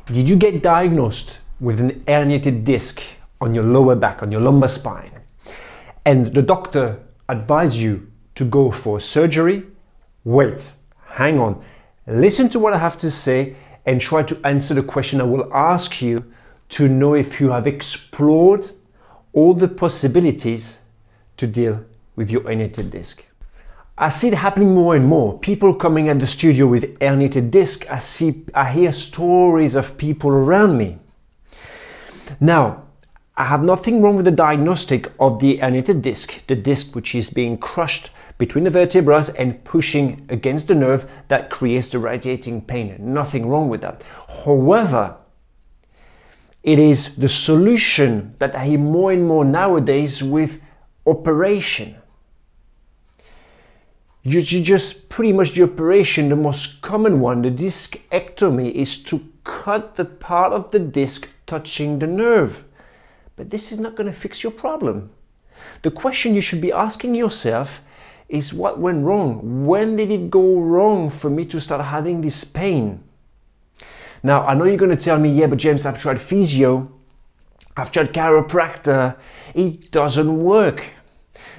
Did you get diagnosed with an herniated disc on your lower back, on your lumbar spine, and the doctor advised you to go for surgery? Wait, hang on, listen to what I have to say and try to answer the question I will ask you to know if you have explored all the possibilities to deal with your herniated disc. I see it happening more and more. People coming at the studio with herniated disc. I hear stories of people around me. Now, I have nothing wrong with the diagnostic of the herniated disc, the disc which is being crushed between the vertebrae and pushing against the nerve that creates the radiating pain. Nothing wrong with that. However, it is the solution that I hear more and more nowadays with operation. You just pretty much the operation, the most common one, the discectomy, is to cut the part of the disc touching the nerve. But this is not going to fix your problem. The question you should be asking yourself is, what went wrong? When did it go wrong for me to start having this pain? Now, I know you're going to tell me, yeah, but James, I've tried physio, I've tried chiropractor, it doesn't work.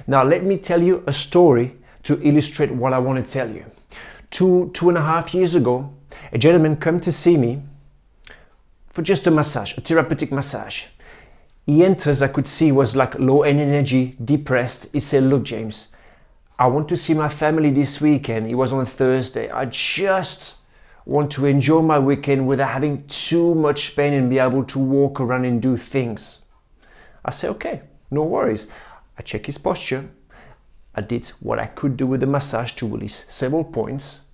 Now, let me tell you a story to illustrate what I want to tell you. Two and a half years ago, a gentleman came to see me for just a massage, a therapeutic massage. He enters, I could see, was like low in energy, depressed. He said, look, James, I want to see my family this weekend. It was on a Thursday. I just want to enjoy my weekend without having too much pain and be able to walk around and do things. I said, okay, no worries. I check his posture. I did what I could do with the massage to release several points.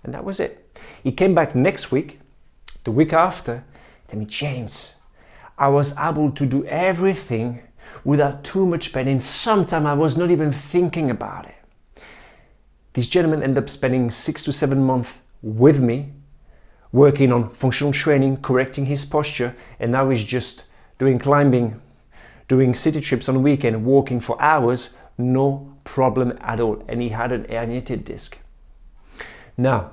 And that was it. He came back next week, the week after, told me, James, I was able to do everything without too much pain, and sometimes I was not even thinking about it. This gentleman ended up spending 6 to 7 months with me, working on functional training, correcting his posture, and now he's just doing climbing, doing city trips on the weekend, walking for hours, no problem at all, and he had an herniated disc. Now,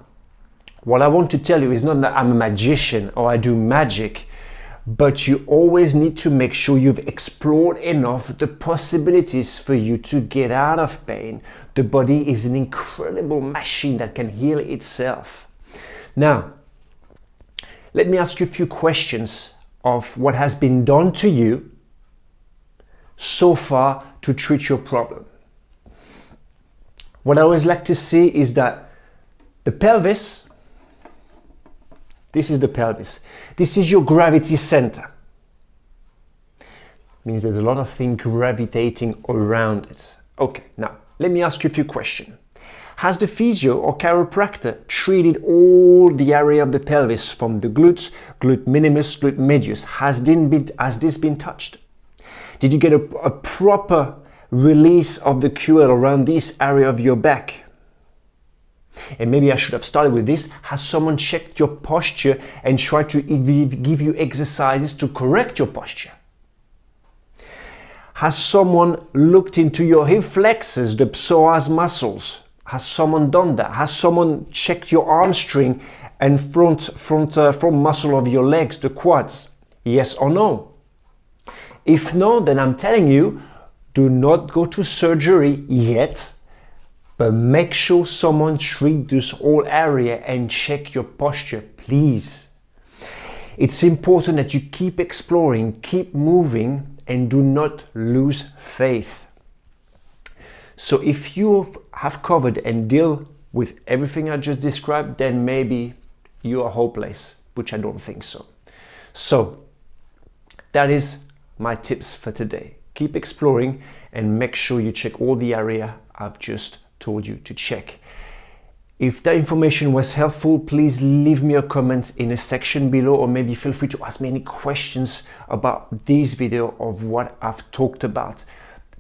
what I want to tell you is not that I'm a magician or I do magic, but you always need to make sure you've explored enough the possibilities for you to get out of pain. The body is an incredible machine that can heal itself. Now, let me ask you a few questions of what has been done to you so far to treat your problem. What I always like to see is that the pelvis, this is the pelvis. This is your gravity center. Means there's a lot of things gravitating around it. Okay, now let me ask you a few questions. Has the physio or chiropractor treated all the area of the pelvis from the glutes, glute minimus, glute medius? Has this been touched? Did you get a proper release of the QL around this area of your back? And maybe I should have started with this. Has someone checked your posture and tried to give you exercises to correct your posture? Has someone looked into your hip flexors, the psoas muscles? Has someone done that? Has someone checked your hamstring and front muscle of your legs, the quads? Yes or no? If no, then I'm telling you, do not go to surgery yet, but make sure someone treats this whole area and check your posture, please. It's important that you keep exploring, keep moving, and do not lose faith. So if you have covered and deal with everything I just described, then maybe you are hopeless, which I don't think so. So that is my tips for today. Keep exploring and make sure you check all the area I've just told you to check. If that information was helpful, please leave me a comment in a section below, or maybe feel free to ask me any questions about this video of what I've talked about.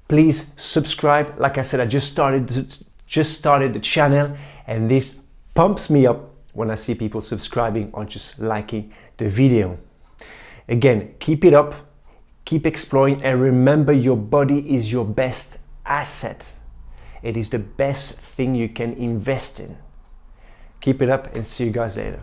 Please subscribe. Like I said, I just started the channel, and this pumps me up when I see people subscribing or just liking the video. Again, keep it up. Keep exploring, and remember, your body is your best asset. It is the best thing you can invest in. Keep it up and see you guys later.